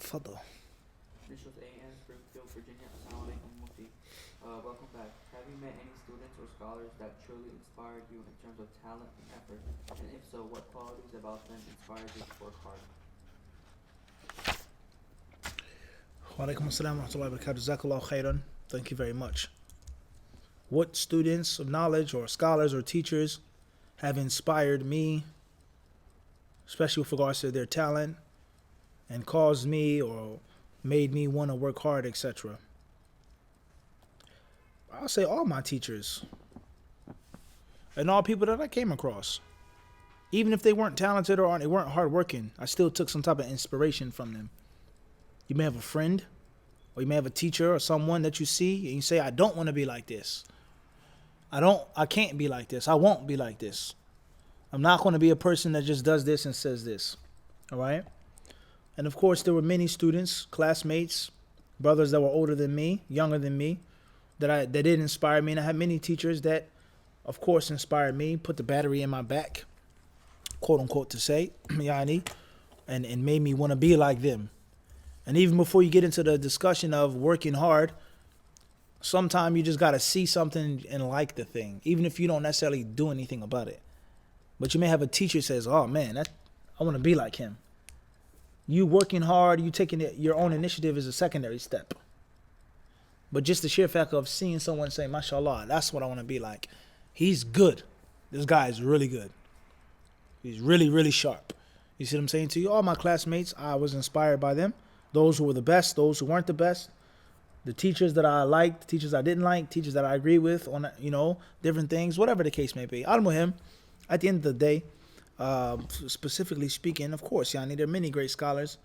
Fadal. Initials A N Springfield, Virginia. Assalamu alaikum, Mufti. Welcome back. Have you met any students or scholars that truly inspired you in terms of talent and effort? And if so, what qualities about them inspired you to work hard? Wa alaikum assalam wa rahmatullahi wa barakatuh. Jazakallahu khairan. Thank you very much. What students of knowledge or scholars or teachers have inspired me, especially with regards to their talent, and caused me or made me want to work hard, etc. I'll say all my teachers and all people that I came across. Even if they weren't talented or they weren't hardworking, I still took some type of inspiration from them. You may have a friend, or you may have a teacher or someone that you see and you say, I don't want to be like this. I can't be like this. I won't be like this. I'm not going to be a person that just does this and says this. All right? And of course, there were many students, classmates, brothers that were older than me, younger than me, that did inspire me. And I had many teachers that, of course, inspired me, put the battery in my back, quote unquote, to say, yani, and made me want to be like them. And even before you get into the discussion of working hard, sometimes you just got to see something and like the thing, even if you don't necessarily do anything about it. But you may have a teacher who says, oh man, I want to be like him. You working hard, you taking your own initiative is a secondary step. But just the sheer fact of seeing someone say, mashallah, that's what I want to be like. He's good. This guy is really good. He's really, really sharp. You see what I'm saying to you? All my classmates, I was inspired by them. Those who were the best, those who weren't the best. The teachers that I liked, teachers I didn't like, teachers that I agree with on, different things, whatever the case may be. Al-Muhim, at the end of the day, specifically speaking, of course, there are many great scholars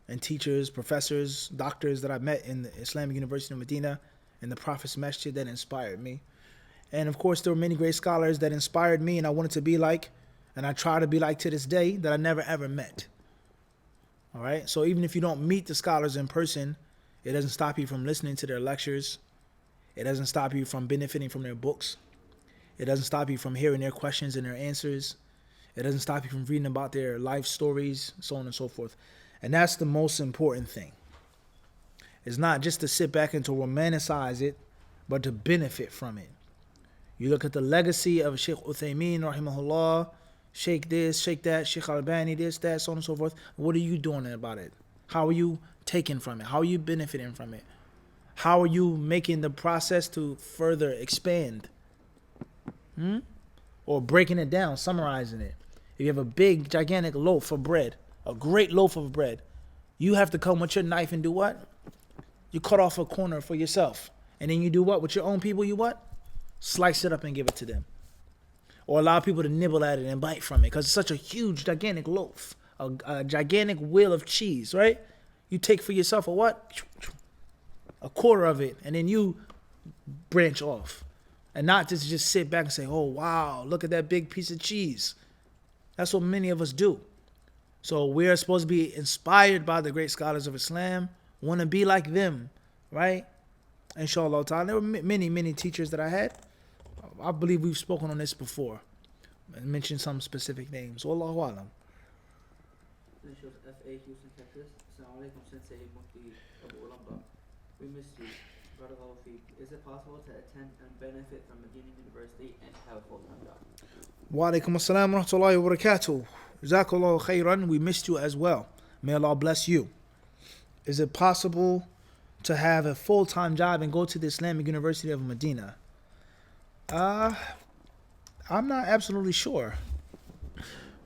and teachers, professors, doctors that I met in the Islamic University of Medina and the Prophet's Masjid that inspired me. And of course, there were many great scholars that inspired me and I wanted to be like, and I try to be like to this day, that I never ever met. All right? So even if you don't meet the scholars in person, it doesn't stop you from listening to their lectures. It doesn't stop you from benefiting from their books. It doesn't stop you from hearing their questions and their answers. It doesn't stop you from reading about their life stories, so on and so forth. And that's the most important thing. It's not just to sit back and to romanticize it, but to benefit from it. You look at the legacy of Sheikh Uthaymeen, rahimahullah, Sheikh this, Sheikh that, Sheikh Albani, this, that, so on and so forth. What are you doing about it? How are you taking from it? How are you benefiting from it? How are you making the process to further expand? Or breaking it down, summarizing it. If you have a big, gigantic loaf of bread, a great loaf of bread, you have to come with your knife and do what? You cut off a corner for yourself. And then you do what? With your own people, you what? Slice it up and give it to them. Or allow people to nibble at it and bite from it. Because it's such a huge, gigantic loaf. A gigantic wheel of cheese, right? You take for yourself a what? A quarter of it. And then you branch off. And not just sit back and say, oh, wow, look at that big piece of cheese. That's what many of us do. So we're supposed to be inspired by the great scholars of Islam, want to be like them, right? Inshallah ta'ala. There were many, many teachers that I had. I believe we've spoken on this before and mentioned some specific names. Wallahu alam. Initials F.A. Houston, Texas. Assalamu alaikum, Sensei Mufti Abu Ulamba. We missed you. Barakallahu feek. Is it possible to attend and benefit from Medina University and have a full-time job? Wa alaikum assalam wa rahmatullahi wa barakatuh. Jazakallahu khairan. We missed you as well. May Allah bless you. Is it possible to have a full-time job and go to the Islamic University of Medina? I'm not absolutely sure.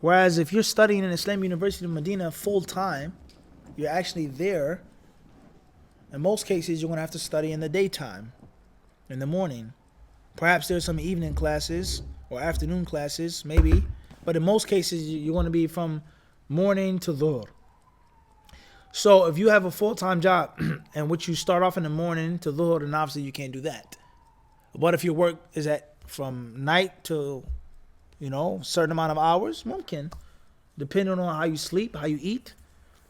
Whereas if you're studying in Islamic University of Medina full-time, you're actually there. In most cases, you're going to have to study in the daytime, in the morning. Perhaps there's some evening classes or afternoon classes, maybe. But in most cases, you're going to be from morning to dhuhr. So if you have a full-time job and which you start off in the morning to dhuhr, then obviously you can't do that. But if your work is from night to, a certain amount of hours, mumkin. Depending on how you sleep, how you eat,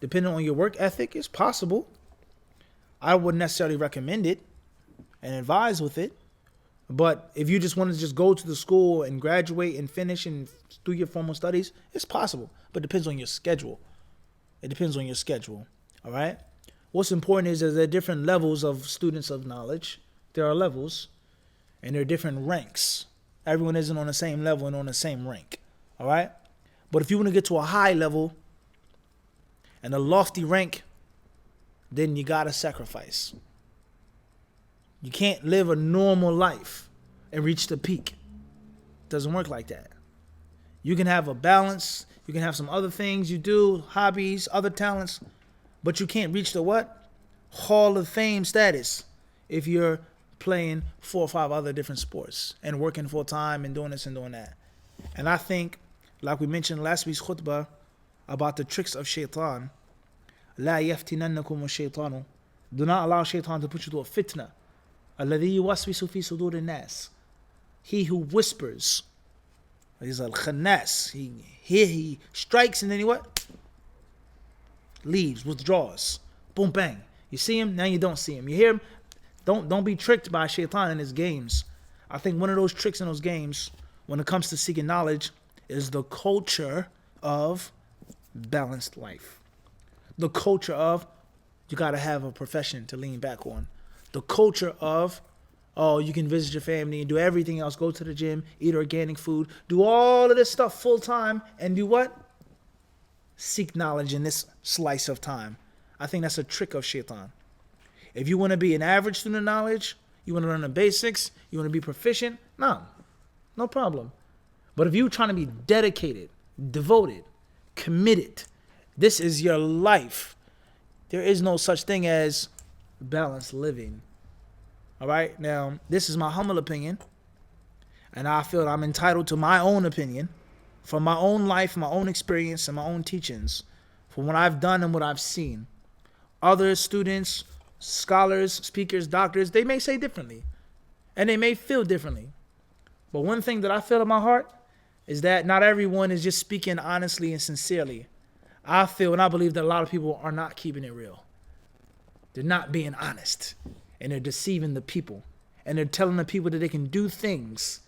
depending on your work ethic, it's possible. I wouldn't necessarily recommend it and advise with it. But if you just want to just go to the school and graduate and finish and do your formal studies, it's possible. But it depends on your schedule. It depends on your schedule. All right. What's important is that there are different levels of students of knowledge. There are levels, and there are different ranks. Everyone isn't on the same level and on the same rank. All right. But if you want to get to a high level and a lofty rank, then you gotta sacrifice. You can't live a normal life and reach the peak. It doesn't work like that. You can have a balance. You can have some other things you do, hobbies, other talents, but you can't reach the what? Hall of Fame status if you're playing 4 or 5 other different sports and working full time and doing this and doing that. And I think, like we mentioned last week's khutbah about the tricks of shaitan, لا يفتننكم الشيطان. Do not allow shaitan to put you to a fitna. الذي يوسوس في صدور الناس. He who whispers. He's a khannas. He strikes and then he what? Leaves, withdraws. Boom, bang. You see him, now you don't see him. You hear him? Don't be tricked by shaitan in his games. I think one of those tricks in those games, when it comes to seeking knowledge, is the culture of balanced life. The culture of you got to have a profession to lean back on. The culture of, oh, you can visit your family and do everything else, go to the gym, eat organic food, do all of this stuff full time, and do what? Seek knowledge in this slice of time. I think that's a trick of shaitan. If you want to be an average student of knowledge, you want to learn the basics, you want to be proficient, no problem. But if you're trying to be dedicated, devoted, committed, this is your life, there is no such thing as balanced living. All right? Now, this is my humble opinion, and I feel I'm entitled to my own opinion from my own life, my own experience, and my own teachings, from what I've done and what I've seen. Other students, scholars, speakers, doctors, they may say differently, and they may feel differently. But one thing that I feel in my heart is that not everyone is just speaking honestly and sincerely. I feel and I believe that a lot of people are not keeping it real. They're not being honest, and they're deceiving the people, and they're telling the people that they can do things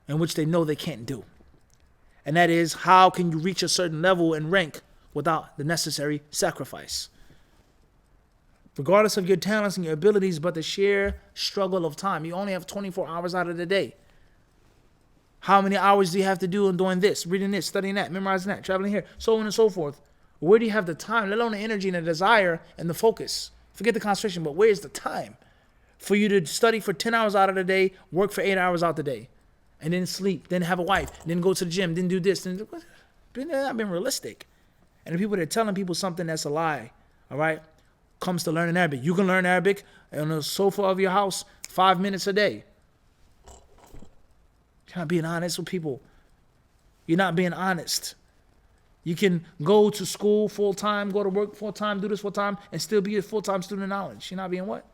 in which they know they can't do. And that is, how can you reach a certain level and rank without the necessary sacrifice? Regardless of your talents and your abilities, but the sheer struggle of time. You only have 24 hours out of the day. How many hours do you have to do in doing this, reading this, studying that, memorizing that, traveling here, so on and so forth? Where do you have the time, let alone the energy and the desire and the focus? Forget the concentration, but where's the time for you to study for 10 hours out of the day, work for 8 hours out the day, and then sleep, then have a wife, then go to the gym, then do this? Then not been realistic. And the people that are telling people something that's a lie, all right, comes to learning Arabic. You can learn Arabic on the sofa of your house 5 minutes a day. You're not being honest with people. You're not being honest. You can go to school full time, go to work full time, do this full time, and still be a full time student of knowledge. You're not being what?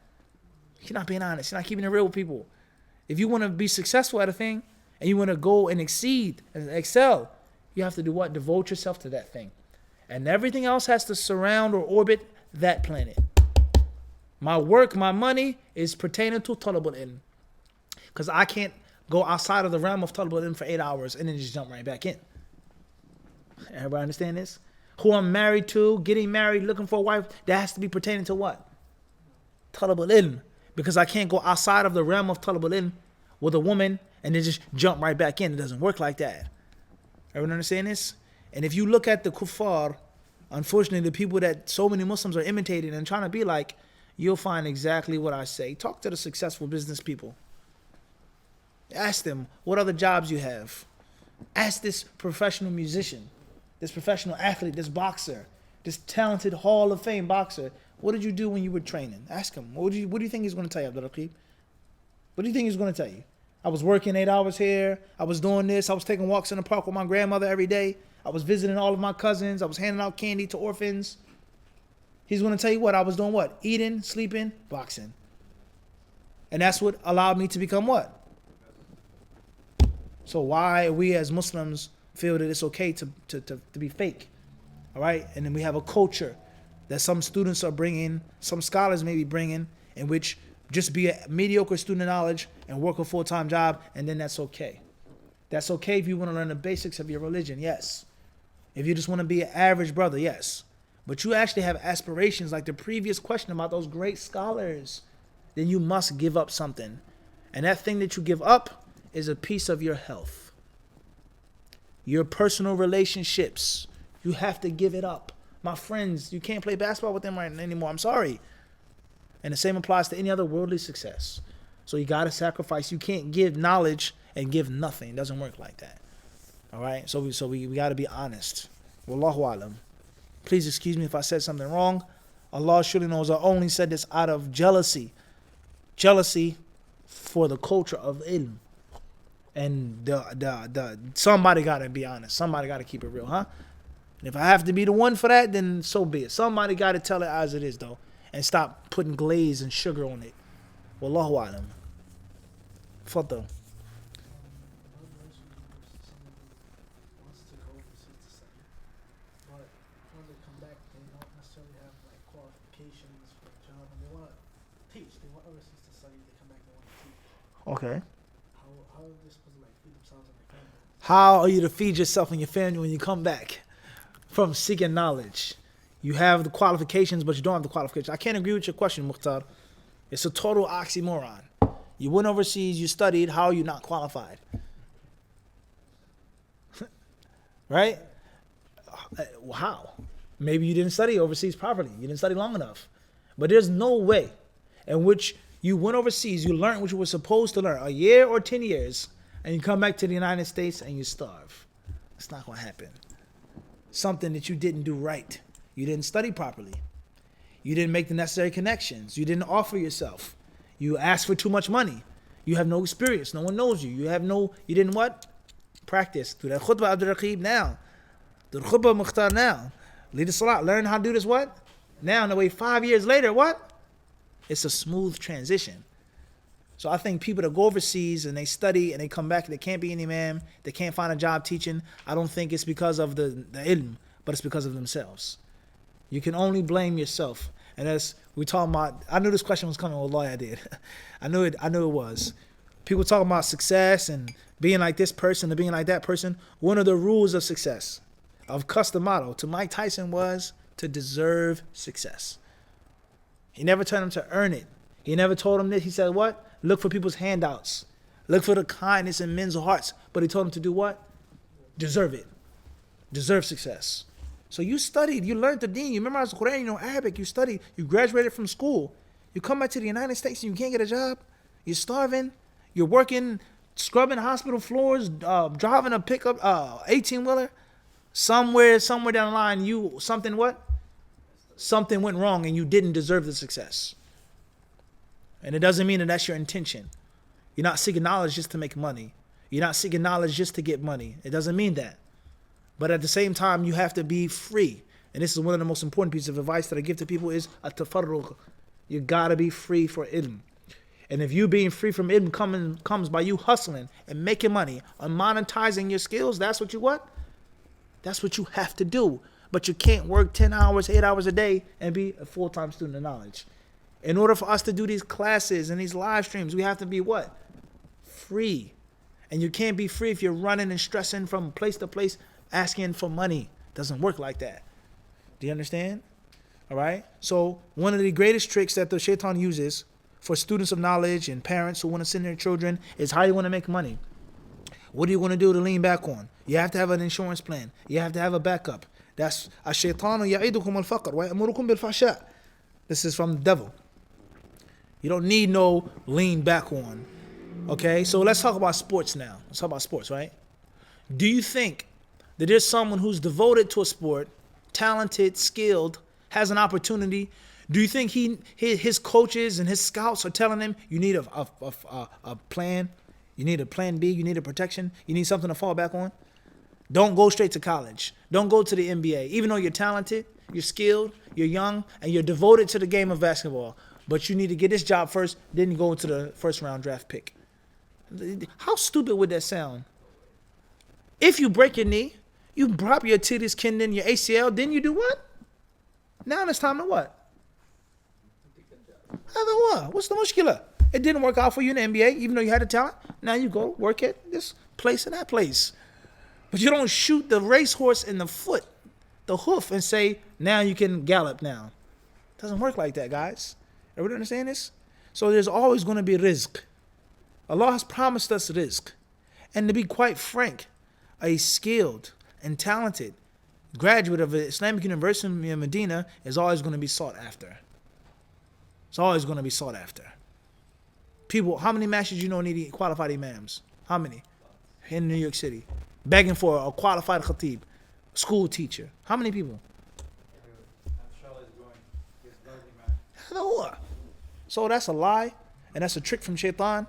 You're not being honest. You're not keeping it real with people. If you want to be successful at a thing and you want to go and exceed and excel, you have to do what? Devote yourself to that thing. And everything else has to surround or orbit that planet. My work, my money is pertaining to talabul ilm. Because I can't go outside of the realm of talabul ilm for 8 hours and then just jump right back in. Everybody understand this? Who I'm married to, getting married, looking for a wife, that has to be pertaining to what? Talabul ilm. Because I can't go outside of the realm of talabul ilm with a woman and then just jump right back in. It doesn't work like that. Everyone understand this? And if you look at the kuffar, unfortunately, the people that so many Muslims are imitating and trying to be like, you'll find exactly what I say. Talk to the successful business people. Ask them what other jobs you have. Ask this professional musician, this professional athlete, this boxer, this talented Hall of Fame boxer. What did you do when you were training? Ask him. What do you think he's going to tell you, Abdul Raqib? What do you think he's going to tell you? I was working 8 hours here. I was doing this. I was taking walks in the park with my grandmother every day. I was visiting all of my cousins. I was handing out candy to orphans. He's going to tell you what? I was doing what? Eating, sleeping, boxing. And that's what allowed me to become what? So why we as Muslims feel that it's okay to be fake? All right? And then we have a culture that some students are bringing, some scholars may be bringing, in which just be a mediocre student of knowledge and work a full-time job, and then that's okay. That's okay if you want to learn the basics of your religion, yes. If you just want to be an average brother, yes. but you actually have aspirations like the previous question about those great scholars, then you must give up something. And that thing that you give up is a piece of your health. Your personal relationships, you have to give it up. My friends, you can't play basketball with them right anymore. I'm sorry. And the same applies to any other worldly success. So you got to sacrifice. You can't give knowledge and give nothing. It doesn't work like that. All right? So we got to be honest. Wallahu alam. Please excuse me if I said something wrong. Allah surely knows I only said this out of jealousy. Jealousy for the culture of ilm. And somebody got to be honest. Somebody got to keep it real, huh? And if I have to be the one for that, then so be it. Somebody got to tell it as it is, though. And stop putting glaze and sugar on it. Wallahu alam. Faddal. Okay. How are they supposed to like feed themselves and their family? How are you to feed yourself and your family when you come back from seeking knowledge? You have the qualifications, but you don't have the qualifications. I can't agree with your question, Mukhtar. It's a total oxymoron. You went overseas, you studied, how are you not qualified? Right? How? Maybe you didn't study overseas properly. You didn't study long enough. But there's no way in which you went overseas, you learned what you were supposed to learn, a year or 10 years, and you come back to the United States and you starve. It's not going to happen. Something that you didn't do right. You didn't study properly. You didn't make the necessary connections. You didn't offer yourself. You asked for too much money. You have no experience. No one knows you. You didn't what? Practice. Do that khutbah Abdul Raqib now. Do the khutbah Mukhtar now. Lead the salat. Learn how to do this what? Now, in the way 5 years later, what? It's a smooth transition. So I think people that go overseas and they study and they come back, they can't be an imam, they can't find a job teaching. I don't think it's because of the ilm, but it's because of themselves. You can only blame yourself. And as we talking about, I knew this question was coming. Wallahi, I did. I knew it was. People talking about success and being like this person and being like that person. One of the rules of success, of custom motto to Mike Tyson was to deserve success. He never told him to earn it. He never told him this. He said what? Look for people's handouts. Look for the kindness in men's hearts. But he told him to do what? Deserve it. Deserve success. So you studied. You learned the deen. You memorized the Quran. You know Arabic. You studied. You graduated from school. You come back to the United States and you can't get a job. You're starving. You're working, scrubbing hospital floors, driving a pickup, 18-wheeler. Somewhere down the line, something went wrong and you didn't deserve the success. And it doesn't mean that that's your intention. You're not seeking knowledge just to make money. You're not seeking knowledge just to get money. It doesn't mean that. But at the same time, you have to be free. And this is one of the most important pieces of advice that I give to people is at-tafarruq. You gotta be free for ilm. And if you being free from ilm comes by you hustling and making money and monetizing your skills, that's what you what? That's what you have to do. But you can't work 10 hours, 8 hours a day and be a full-time student of knowledge. In order for us to do these classes and these live streams, we have to be what? Free. And you can't be free if you're running and stressing from place to place asking for money. Doesn't work like that. Do you understand? All right? So one of the greatest tricks that the shaitan uses for students of knowledge and parents who want to send their children is how you want to make money. What are you going to do to lean back on? You have to have an insurance plan. You have to have a backup. That's ash-shaytanu ya'idukum al-faqr wa ya'murukum bil-fahsha. This is from the devil. You don't need no lean back on. Okay? So let's talk about sports now. Let's talk about sports, right? Do you think that there's someone who's devoted to a sport, talented, skilled, has an opportunity? Do you think his coaches and his scouts are telling him you need a plan? You need a plan B. You need a protection. You need something to fall back on. Don't go straight to college. Don't go to the NBA. Even though you're talented, you're skilled, you're young, and you're devoted to the game of basketball. But you need to get this job first, then you go into the first round draft pick. How stupid would that sound? If you break your knee, you drop your Achilles tendon, your ACL, then you do what? Now it's time to what? What's the mushkila? It didn't work out for you in the NBA, even though you had the talent. Now you go work at this place and that place. But you don't shoot the racehorse in the foot the hoof and say, now you can gallop now. It doesn't work like that, guys. Everybody understand this? So there's always going to be rizq. Allah has promised us rizq. And to be quite frank, a skilled and talented graduate of an Islamic university in Medina is always going to be sought after. It's always going to be sought after. People, how many masjids you know need qualified imams? How many? In New York City. Begging for a qualified khatib, school teacher. How many people? So that's a lie, and that's a trick from shaitan.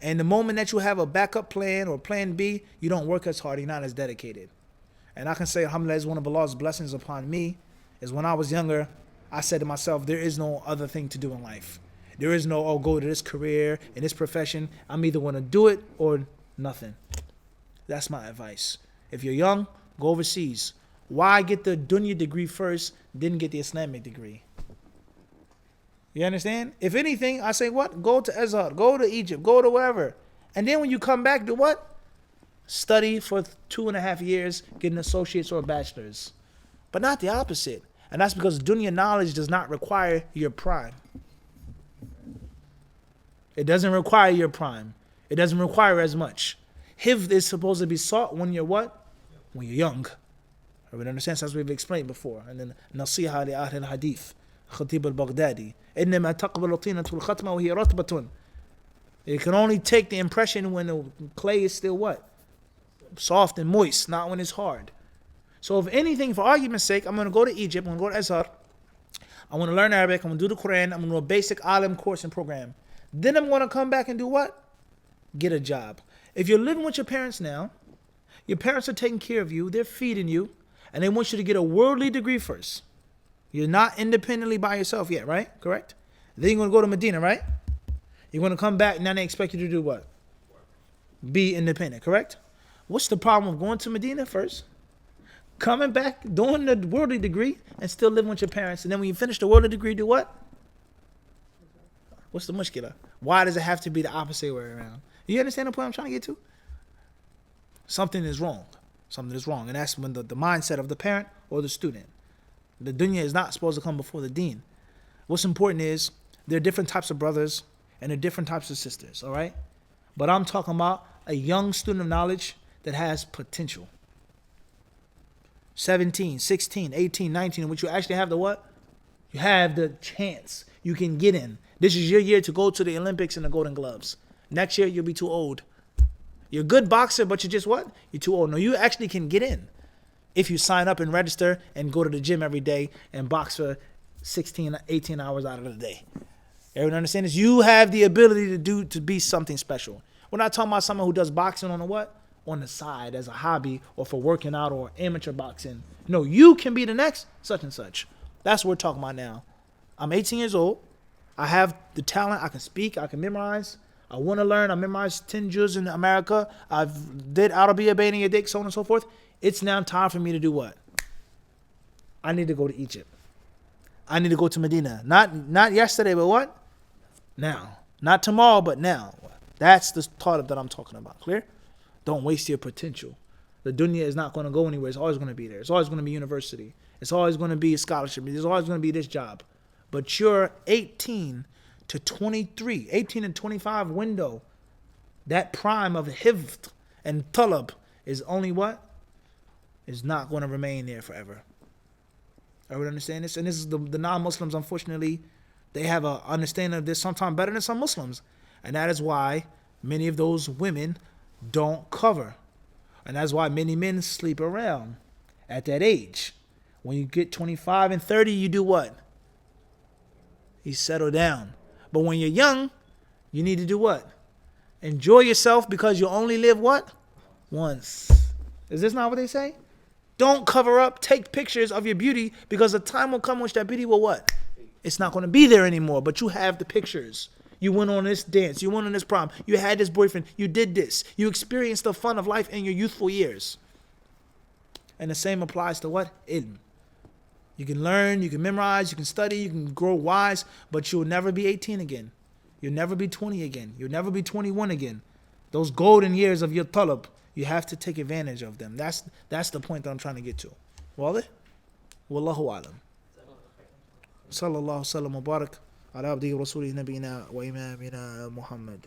And the moment that you have a backup plan or plan B, you don't work as hard, you're not as dedicated. And I can say, alhamdulillah, is one of Allah's blessings upon me, is when I was younger, I said to myself, there is no other thing to do in life. There is no, go to this career, in this profession. I'm either going to do it or nothing. That's my advice. If you're young, go overseas. Why get the dunya degree first, then get the Islamic degree? You understand? If anything, I say what? Go to Azhar, go to Egypt, go to wherever. And then when you come back, do what? Study for 2.5 years, get an associate's or a bachelor's. But not the opposite. And that's because dunya knowledge does not require your prime. It doesn't require your prime. It doesn't require as much. Hifd is supposed to be sought when you're what? When you're young. Everybody understands? As we've explained before. And then Nasiha li Ahl al-Hadith. Khatib al-Baghdadi. إنما تقبل طينة الختمة وهي رطبة. It can only take the impression when the clay is still what? Soft and moist, not when it's hard. So if anything, for argument's sake, I'm going to go to Egypt, I'm going to go to Azhar, I want to learn Arabic, I'm going to do the Quran, I'm going to do a basic alim course and program. Then I'm going to come back and do what? Get a job. If you're living with your parents now, your parents are taking care of you, they're feeding you, and they want you to get a worldly degree first. You're not independently by yourself yet, right? Correct? Then you're going to go to Medina, right? You're going to come back, and now they expect you to do what? Be independent, correct? What's the problem of going to Medina first, coming back, doing the worldly degree, and still living with your parents, and then when you finish the worldly degree, do what? What's the mushkila? Why does it have to be the opposite way around? You understand the point I'm trying to get to? Something is wrong. Something is wrong. And that's when the mindset of the parent or the student. The dunya is not supposed to come before the deen. What's important is there are different types of brothers and there are different types of sisters, all right? But I'm talking about a young student of knowledge that has potential. 17, 16, 18, 19, in which you actually have the what? You have the chance. You can get in. This is your year to go to the Olympics and the Golden Gloves. Next year, you'll be too old. You're a good boxer, but you're just what? You're too old. No, you actually can get in. If you sign up and register and go to the gym every day and box for 16, 18 hours out of the day. Everyone understand this? You have the ability to be something special. We're not talking about someone who does boxing on the what? On the side as a hobby or for working out or amateur boxing. No, you can be the next such and such. That's what we're talking about now. I'm 18 years old. I have the talent. I can speak. I can memorize. I want to learn. I memorized 10 juz in America. I've did Arabiya, Bayni, Yadik, so on and so forth. It's now time for me to do what? I need to go to Egypt. I need to go to Medina. Not yesterday, but what? Now. Not tomorrow, but now. That's the thought that I'm talking about. Clear? Don't waste your potential. The dunya is not going to go anywhere. It's always going to be there. It's always going to be university. It's always going to be a scholarship. There's always going to be this job. But your 18 to 23, 18 and 25 window, that prime of hifd and talab is only what? Is not going to remain there forever. Everyone understand this? And this is the non-Muslims, unfortunately, they have an understanding of this sometimes better than some Muslims. And that is why many of those women don't cover. And that's why many men sleep around at that age. When you get 25 and 30, you do what? You settle down. But when you're young, you need to do what? Enjoy yourself because you only live what? Once. Is this not what they say? Don't cover up. Take pictures of your beauty because the time will come which that beauty will what? It's not going to be there anymore, but you have the pictures. You went on this dance. You went on this prom. You had this boyfriend. You did this. You experienced the fun of life in your youthful years. And the same applies to what? Ilm. You can learn, you can memorize, you can study, you can grow wise, but you'll never be 18 again. You'll never be 20 again. You'll never be 21 again. Those golden years of your talab, you have to take advantage of them. That's the point that I'm trying to get to. Wallah? Wallahu alam. صلى الله وسلم وبارك على عبده ورسوله نبينا وإمامنا محمد.